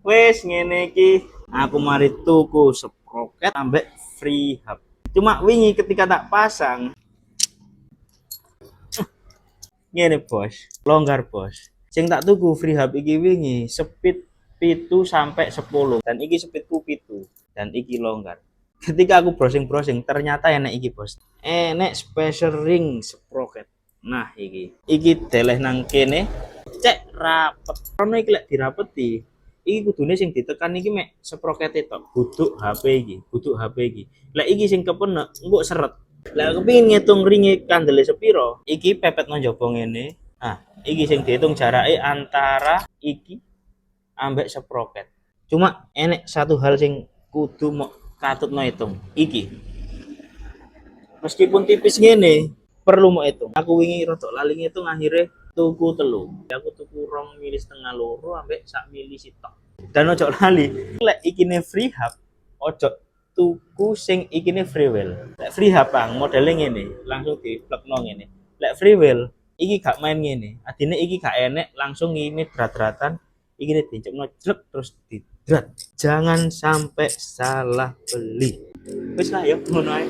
Wes ngene iki aku mari tuku sproket ambek free hub. Cuma wingi ketika tak pasang ngene bos, longgar bos. Sing tak tuku free hub iki wingi speed 7 sampai 10 dan iki speedku 7 dan iki longgar. Ketika aku browsing-browsing ternyata enek iki bos. Enek special ring sprocket. Nah iki deleh nang kene cek rapet. Karena iki lek dirapeti iki kudune sing ditekan iki mek sprokete tok, buduk HP iki, buduk HP iki. Lek iki sing kepenek engko seret. Lah aku pengin ngitung ringe kandele sepiro. Iki pepet nang njaba ngene. Ah, iki sing diitung jarake antara iki ambek sproket. Cuma enek satu hal sing kudu mau katutno hitung. Iki. Meskipun tipis ngene, perlu mau hitung. Aku wingi rodok lali ngitung akhirnya tuku telu. Aku tuku 2,5 mili loro ambek 1 mili sitok. Dan ojo lali, lek ikine free hub, ojo tuku sing ikine free wheel. Lek free hub bang, modelnya ngene, langsung diplekno ngene. Lek free wheel, iki gak main ngene. Adine iki gak enek, langsung ini drat-dratan, iki dicepno jrek terus didrat. Jangan sampai salah beli. Wis lah ya, ngono ae.